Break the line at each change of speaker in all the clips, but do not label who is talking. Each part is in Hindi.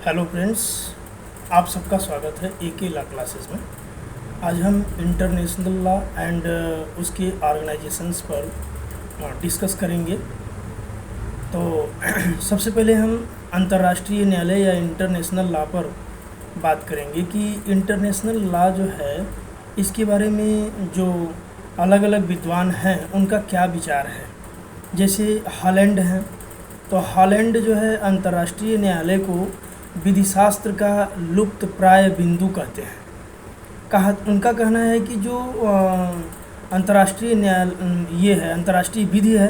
हेलो फ्रेंड्स, आप सबका स्वागत है AK लॉ क्लासेस में। आज हम इंटरनेशनल लॉ एंड उसके ऑर्गेनाइजेशंस पर डिस्कस करेंगे। तो सबसे पहले हम अंतर्राष्ट्रीय न्यायालय या इंटरनेशनल लॉ पर बात करेंगे कि इंटरनेशनल लॉ जो है इसके बारे में जो अलग अलग विद्वान हैं उनका क्या विचार है। जैसे हॉलैंड है, तो हॉलैंड जो है अंतर्राष्ट्रीय न्यायालय को विधि शास्त्र का लुप्त प्राय बिंदु कहते हैं। उनका कहना है कि जो अंतर्राष्ट्रीय न्यायालय ये है, अंतर्राष्ट्रीय विधि है,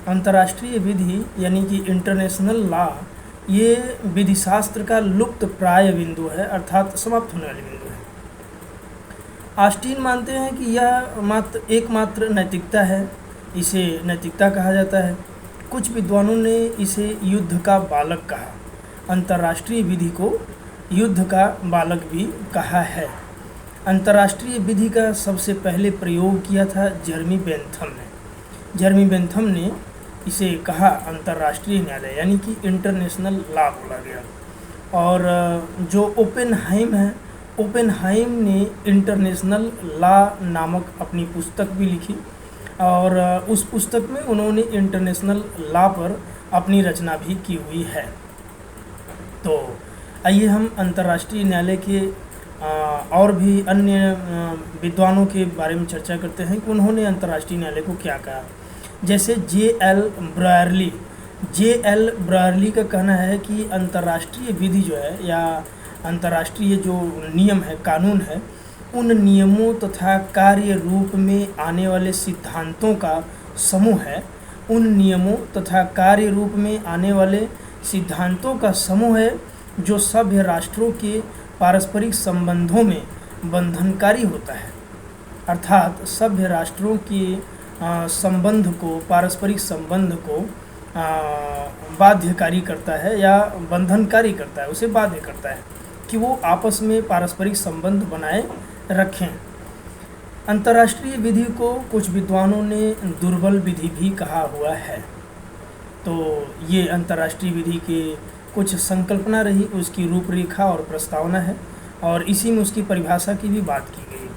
अंतर्राष्ट्रीय विधि यानी कि इंटरनेशनल लॉ, ये विधि शास्त्र का लुप्त प्राय बिंदु है, अर्थात समाप्त होने वाली बिंदु है। ऑस्टीन मानते हैं कि यह एकमात्र नैतिकता है, इसे नैतिकता कहा जाता है। कुछ विद्वानों ने इसे युद्ध का बालक कहा, अंतर्राष्ट्रीय विधि को युद्ध का बालक भी कहा है। अंतर्राष्ट्रीय विधि का सबसे पहले प्रयोग किया था जेरेमी बेंथम ने। जेरेमी बेंथम ने इसे कहा अंतर्राष्ट्रीय न्यायालय यानी कि इंटरनेशनल लॉ बोला गया। और जो ओपेनहाइम है, ओपेनहाइम ने इंटरनेशनल लॉ नामक अपनी पुस्तक भी लिखी और उस पुस्तक में उन्होंने इंटरनेशनल लॉ पर अपनी रचना भी की हुई है। तो आइए हम अंतर्राष्ट्रीय न्यायालय के और भी अन्य विद्वानों के बारे में चर्चा करते हैं कि उन्होंने अंतर्राष्ट्रीय न्यायालय को क्या कहा। जैसे J.L. ब्रायरली का कहना है कि अंतर्राष्ट्रीय विधि जो है या अंतर्राष्ट्रीय जो नियम है, कानून है, उन नियमों तथा कार्य रूप में आने वाले सिद्धांतों का समूह है। उन नियमों तथा कार्य रूप में आने वाले सिद्धांतों का समूह है जो सभ्य राष्ट्रों के पारस्परिक संबंधों में बंधनकारी होता है। अर्थात सभ्य राष्ट्रों के संबंध को, पारस्परिक संबंध को बाध्यकारी करता है या बंधनकारी करता है, उसे बाध्य करता है कि वो आपस में पारस्परिक संबंध बनाए रखें। अंतर्राष्ट्रीय विधि को कुछ विद्वानों ने दुर्बल विधि भी कहा हुआ है। तो ये अंतर्राष्ट्रीय विधि के कुछ संकल्पना रही, उसकी रूपरेखा और प्रस्तावना है और इसी में उसकी परिभाषा की भी बात की गई।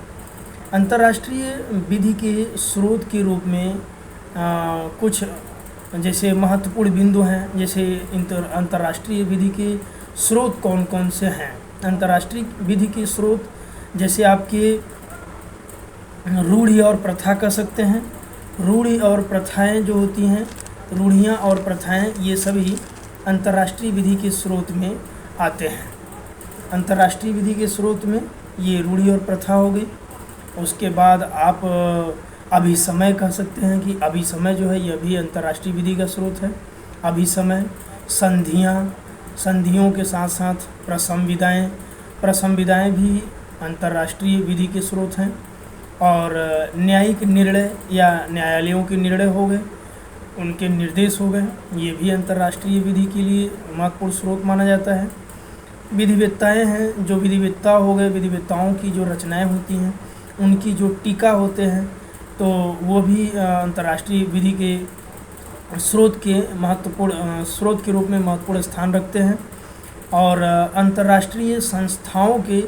अंतर्राष्ट्रीय विधि के स्रोत के रूप में कुछ जैसे महत्वपूर्ण बिंदु हैं। जैसे अंतर्राष्ट्रीय विधि के स्रोत कौन कौन से हैं। अंतर्राष्ट्रीय विधि के स्रोत जैसे आपके रूढ़ि और प्रथा कह सकते हैं। रूढ़ि और प्रथाएं जो होती हैं, रूढ़ियाँ और प्रथाएं, ये सभी अंतर्राष्ट्रीय विधि के स्रोत में आते हैं। अंतर्राष्ट्रीय विधि के स्रोत में ये रूढ़ि और प्रथा हो गई। उसके बाद आप अभिसमय कह सकते हैं कि अभिसमय जो है यह भी अंतर्राष्ट्रीय विधि का स्रोत है। अभिसमय, संधियाँ, संधियों के साथ साथ प्रसंविदाएँ, प्रसंविदाएँ भी अंतर्राष्ट्रीय विधि के स्रोत हैं। और न्यायिक निर्णय या न्यायालयों के निर्णय हो गए, उनके निर्देश हो गए, ये भी अंतर्राष्ट्रीय विधि के लिए महत्वपूर्ण स्रोत माना जाता है। विधिवेत्ताएँ हैं, जो विधिवेत्ता हो गए, विधिवेत्ताओं की जो रचनाएं होती हैं, उनकी जो टीका होते हैं, तो वो भी अंतर्राष्ट्रीय विधि के स्रोत के रूप में महत्वपूर्ण स्थान रखते हैं। और अंतर्राष्ट्रीय संस्थाओं के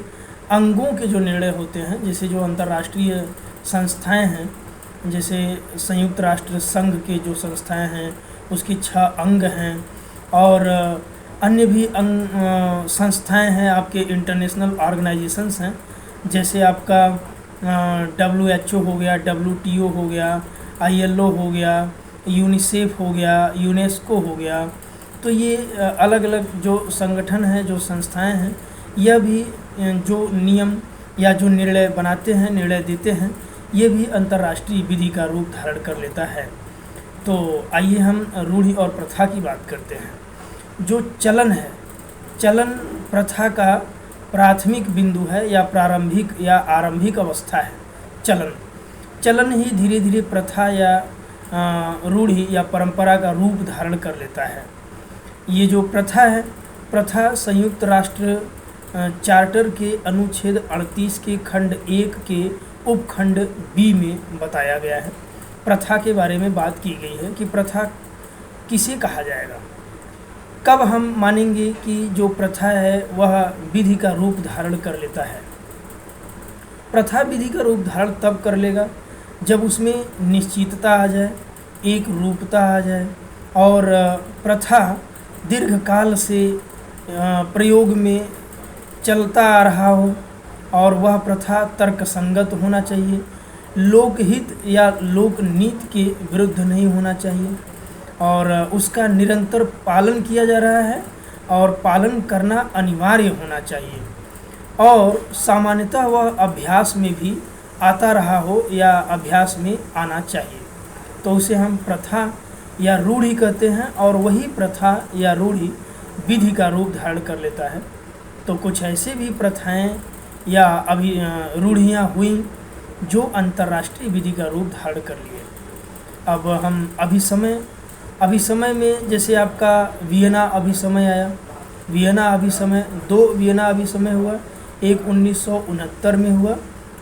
अंगों के जो निर्णय होते हैं, जैसे जो अंतर्राष्ट्रीय संस्थाएं हैं, जैसे संयुक्त राष्ट्र संघ के जो संस्थाएं हैं उसकी 6 अंग हैं और अन्य भी संस्थाएं हैं। आपके इंटरनेशनल ऑर्गेनाइजेशंस हैं, जैसे आपका WHO हो गया, WTO हो गया, ILO हो गया, यूनिसेफ हो गया, यूनेस्को हो गया। तो ये अलग अलग जो संगठन हैं, जो संस्थाएं हैं, यह भी जो नियम या जो निर्णय बनाते हैं, निर्णय देते हैं, ये भी अंतर्राष्ट्रीय विधि का रूप धारण कर लेता है। तो आइए हम रूढ़ि और प्रथा की बात करते हैं। जो चलन है, चलन प्रथा का प्राथमिक बिंदु है या प्रारंभिक या आरंभिक अवस्था है। चलन ही धीरे धीरे प्रथा या रूढ़ि या परंपरा का रूप धारण कर लेता है। ये जो प्रथा है, प्रथा संयुक्त राष्ट्र चार्टर के अनुच्छेद 38 के खंड 1 के उपखंड B में बताया गया है। प्रथा के बारे में बात की गई है कि प्रथा किसे कहा जाएगा। कब हम मानेंगे कि जो प्रथा है वह विधि का रूप धारण कर लेता है? प्रथा विधि का रूप धारण तब कर लेगा जब उसमें निश्चितता आ जाए, एक रूपता आ जाए और प्रथा दीर्घकाल से प्रयोग में चलता आ रहा हो और वह प्रथा तर्कसंगत होना चाहिए, लोकहित या लोकनीति के विरुद्ध नहीं होना चाहिए और उसका निरंतर पालन किया जा रहा है और पालन करना अनिवार्य होना चाहिए और सामान्यतः वह अभ्यास में भी आता रहा हो या अभ्यास में आना चाहिए, तो उसे हम प्रथा या रूढ़ि कहते हैं और वही प्रथा या रूढ़ि विधि का रूप धारण कर लेता है। तो कुछ ऐसे भी प्रथाएं या रूढ़ियाँ हुई जो अंतर्राष्ट्रीय विधि का रूप धारण कर लिए। अब हम अभिसमय में जैसे आपका वियना अभिसमय आया, वियना अभिसमय, 2 वियना अभिसमय हुआ, एक 1969 में हुआ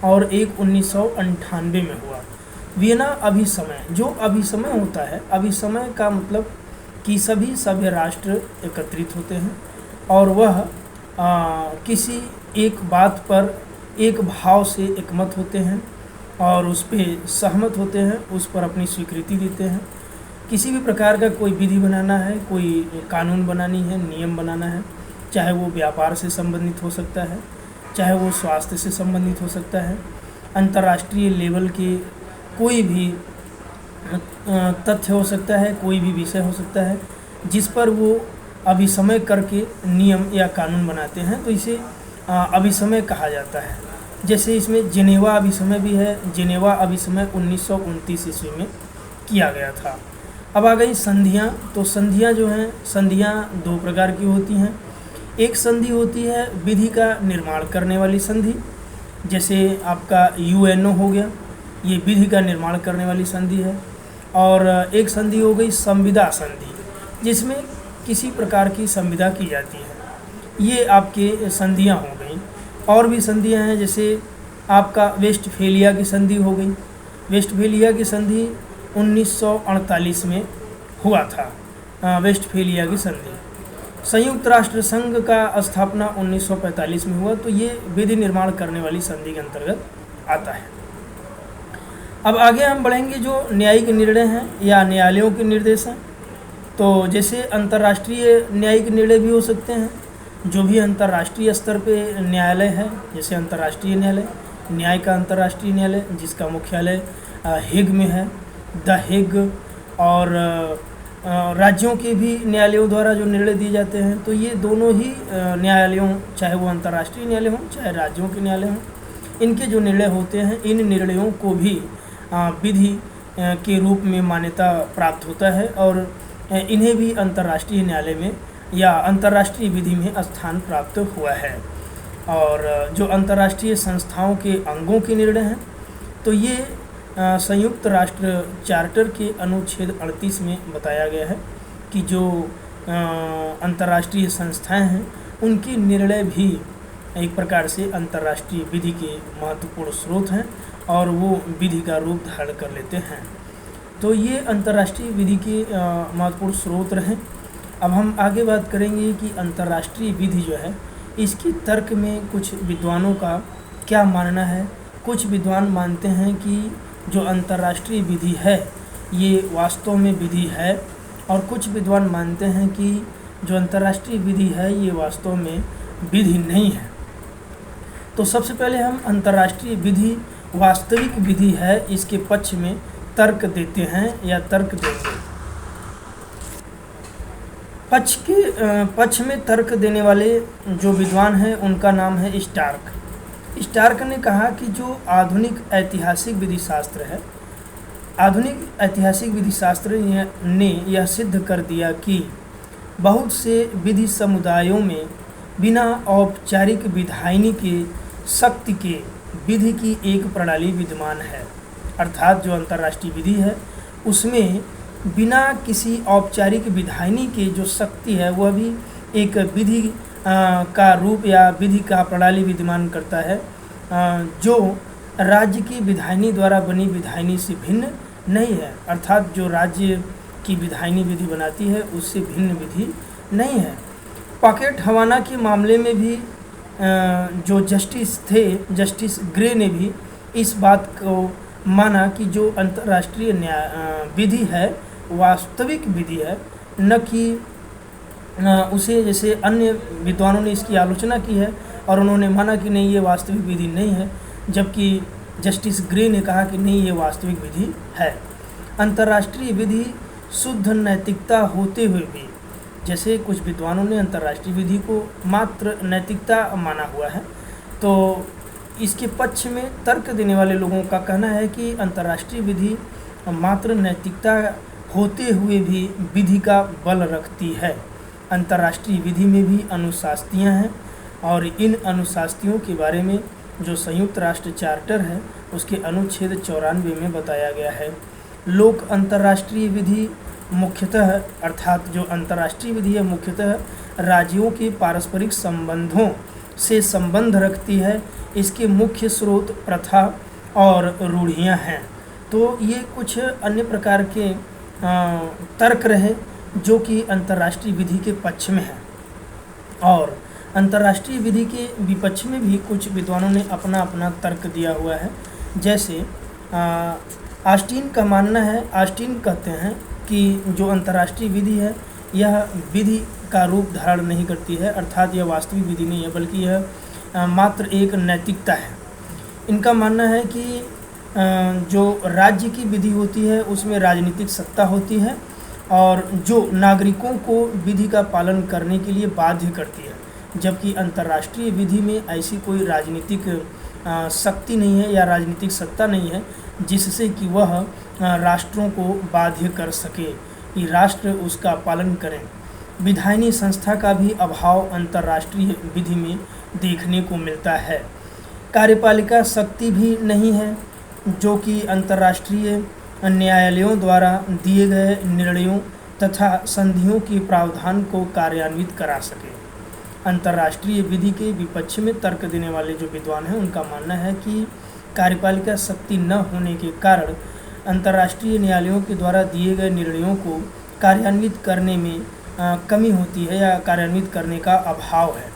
और एक 1998 में हुआ। वियना अभिसमय, जो अभिसमय होता है, अभिसमय का मतलब कि सभी सभ्य राष्ट्र एकत्रित होते हैं और वह किसी एक बात पर एक भाव से एकमत होते हैं और उस पर सहमत होते हैं, उस पर अपनी स्वीकृति देते हैं। किसी भी प्रकार का कोई विधि बनाना है, कोई कानून बनानी है, नियम बनाना है, चाहे वो व्यापार से संबंधित हो सकता है, चाहे वो स्वास्थ्य से संबंधित हो सकता है, अंतर्राष्ट्रीय लेवल के कोई भी तथ्य हो सकता है, कोई भी विषय हो सकता है जिस पर वो अभिसमय करके नियम या कानून बनाते हैं, तो इसे अभिसमय कहा जाता है। जैसे इसमें जिनेवा अभिसमय भी है। जिनेवा अभिसमय 1929 ईस्वी में किया गया था। अब आ गई संधियाँ। तो संधियाँ जो हैं, संधियाँ 2 प्रकार की होती हैं। एक संधि होती है विधि का निर्माण करने वाली संधि, जैसे आपका यूएनओ हो गया, ये विधि का निर्माण करने वाली संधि है। और एक संधि हो गई संविदा संधि, जिसमें किसी प्रकार की संविदा की जाती है। ये आपके संधियाँ हो गई। और भी संधियाँ हैं, जैसे आपका वेस्टफेलिया की संधि हो गई। वेस्टफेलिया की संधि 1948 में हुआ था, वेस्टफेलिया की संधि। संयुक्त राष्ट्र संघ का स्थापना 1945 में हुआ, तो ये विधि निर्माण करने वाली संधि के अंतर्गत आता है। अब आगे हम बढ़ेंगे जो न्यायिक निर्णय हैं या न्यायालयों के निर्देश हैं। तो जैसे अंतर्राष्ट्रीय न्यायिक निर्णय भी हो सकते हैं, जो भी अंतर्राष्ट्रीय स्तर पे न्यायालय है, जैसे अंतर्राष्ट्रीय न्यायालय, न्याय का अंतर्राष्ट्रीय न्यायालय जिसका मुख्यालय हेग में है, द हेग, और राज्यों के भी न्यायालयों द्वारा जो निर्णय दिए जाते हैं, तो ये दोनों ही न्यायालयों, चाहे वो अंतर्राष्ट्रीय न्यायालय हों चाहे राज्यों के न्यायालय हों, इनके जो निर्णय होते हैं, इन निर्णयों को भी विधि के रूप में मान्यता प्राप्त होता है और इन्हें भी अंतर्राष्ट्रीय न्यायालय में या अंतर्राष्ट्रीय विधि में स्थान प्राप्त हुआ है। और जो अंतर्राष्ट्रीय संस्थाओं के अंगों के निर्णय हैं, तो ये संयुक्त राष्ट्र चार्टर के अनुच्छेद 38 में बताया गया है कि जो अंतर्राष्ट्रीय संस्थाएं हैं, उनके निर्णय भी एक प्रकार से अंतर्राष्ट्रीय विधि के महत्वपूर्ण स्रोत हैं और वो विधि का रूप धारण कर लेते हैं। तो ये अंतर्राष्ट्रीय विधि के महत्वपूर्ण स्रोत रहे। अब हम आगे बात करेंगे कि अंतर्राष्ट्रीय विधि जो है, इसकी तर्क में कुछ विद्वानों का क्या मानना है। कुछ विद्वान मानते हैं कि जो अंतर्राष्ट्रीय विधि है ये वास्तव में विधि है, और कुछ विद्वान मानते हैं कि जो अंतर्राष्ट्रीय विधि है ये वास्तव में विधि नहीं है। तो सबसे पहले हम अंतर्राष्ट्रीय विधि वास्तविक विधि है इसके पक्ष में तर्क देते हैं या तर्क देंगे। पक्ष में तर्क देने वाले जो विद्वान हैं उनका नाम है स्टार्क। स्टार्क ने कहा कि जो आधुनिक ऐतिहासिक विधि शास्त्र है, आधुनिक ऐतिहासिक विधि शास्त्र ने यह सिद्ध कर दिया कि बहुत से विधि समुदायों में बिना औपचारिक विधायनी के शक्ति के विधि की एक प्रणाली विद्यमान है। अर्थात जो अंतर्राष्ट्रीय विधि है उसमें बिना किसी औपचारिक विधायनी के जो शक्ति है वह भी एक विधि का रूप या विधि का प्रणाली विद्यमान करता है, जो राज्य की विधायनी द्वारा बनी विधायनी से भिन्न नहीं है। अर्थात जो राज्य की विधायनी विधि बनाती है उससे भिन्न विधि नहीं है। पॉकेट हवाना के मामले में भी जो जस्टिस थे, जस्टिस ग्रे ने भी इस बात को माना कि जो अंतर्राष्ट्रीय न्याय विधि है वास्तविक विधि है, न कि उसे जैसे अन्य विद्वानों ने इसकी आलोचना की है और उन्होंने माना कि नहीं ये वास्तविक विधि नहीं है, जबकि जस्टिस ग्रे ने कहा कि नहीं ये वास्तविक विधि है। अंतर्राष्ट्रीय विधि शुद्ध नैतिकता होते हुए भी, जैसे कुछ विद्वानों ने अंतर्राष्ट्रीय विधि को मात्र नैतिकता माना हुआ है, तो इसके पक्ष में तर्क देने वाले लोगों का कहना है कि अंतर्राष्ट्रीय विधि मात्र नैतिकता होते हुए भी विधि का बल रखती है। अंतर्राष्ट्रीय विधि में भी अनुशास्तियाँ हैं और इन अनुशास्तियों के बारे में जो संयुक्त राष्ट्र चार्टर है उसके अनुच्छेद 94 में बताया गया है। लोक अंतर्राष्ट्रीय विधि मुख्यतः, अर्थात जो अंतर्राष्ट्रीय विधि है मुख्यतः राज्यों के पारस्परिक संबंधों से संबंध रखती है। इसके मुख्य स्रोत प्रथा और रूढ़ियाँ हैं। तो ये कुछ अन्य प्रकार के तर्क रहे जो कि अंतर्राष्ट्रीय विधि के पक्ष में है, और अंतर्राष्ट्रीय विधि के विपक्ष में भी कुछ विद्वानों ने अपना अपना तर्क दिया हुआ है। जैसे ऑस्टिन का मानना है, ऑस्टिन कहते हैं कि जो अंतर्राष्ट्रीय विधि है यह विधि का रूप धारण नहीं करती है, अर्थात यह वास्तविक विधि नहीं है बल्कि यह मात्र एक नैतिकता है। इनका मानना है कि जो राज्य की विधि होती है उसमें राजनीतिक सत्ता होती है और जो नागरिकों को विधि का पालन करने के लिए बाध्य करती है, जबकि अंतर्राष्ट्रीय विधि में ऐसी कोई राजनीतिक शक्ति नहीं है या राजनीतिक सत्ता नहीं है जिससे कि वह राष्ट्रों को बाध्य कर सके कि राष्ट्र उसका पालन करें। विधायनी संस्था का भी अभाव अंतर्राष्ट्रीय विधि में देखने को मिलता है। कार्यपालिका शक्ति भी नहीं है जो कि अंतर्राष्ट्रीय न्यायालयों द्वारा दिए गए निर्णयों तथा संधियों के प्रावधान को कार्यान्वित करा सके। अंतर्राष्ट्रीय विधि के विपक्ष में तर्क देने वाले जो विद्वान हैं उनका मानना है कि कार्यपालिका शक्ति न होने के कारण अंतर्राष्ट्रीय न्यायालयों के द्वारा दिए गए निर्णयों को कार्यान्वित करने में कमी होती है या कार्यान्वित करने का अभाव है।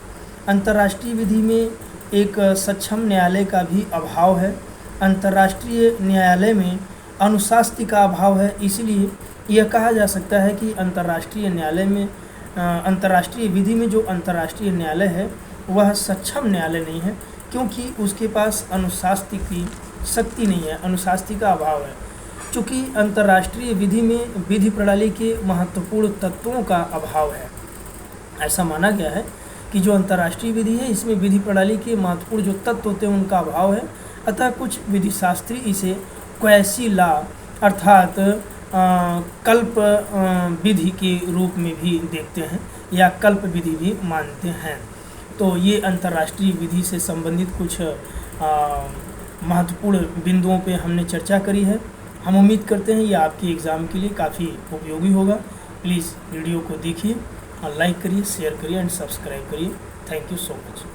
अंतर्राष्ट्रीय विधि में एक सक्षम न्यायालय का भी अभाव है। अंतर्राष्ट्रीय न्यायालय में अनुशास्ति का अभाव है, इसलिए यह कहा जा सकता है कि अंतर्राष्ट्रीय न्यायालय में अंतर्राष्ट्रीय विधि में जो अंतर्राष्ट्रीय न्यायालय है वह सक्षम न्यायालय नहीं है, क्योंकि उसके पास अनुशास्ति की शक्ति नहीं है, अनुशास्ति का अभाव है। चूँकि अंतर्राष्ट्रीय विधि में विधि प्रणाली के महत्वपूर्ण तत्वों का अभाव है, ऐसा माना गया है कि जो अंतर्राष्ट्रीय विधि है इसमें विधि प्रणाली के महत्वपूर्ण जो तत्व होते हैं उनका अभाव है। अतः कुछ विधिशास्त्री इसे क्वैसी लॉ अर्थात कल्प विधि के रूप में भी देखते हैं या कल्प विधि भी मानते हैं। तो ये अंतर्राष्ट्रीय विधि से संबंधित कुछ महत्वपूर्ण बिंदुओं पे हमने चर्चा करी है। हम उम्मीद करते हैं ये आपके एग्ज़ाम के लिए काफ़ी उपयोगी होगा। प्लीज़ वीडियो को देखिए और लाइक करिए, शेयर करिए एंड सब्सक्राइब करिए। Thank you so much.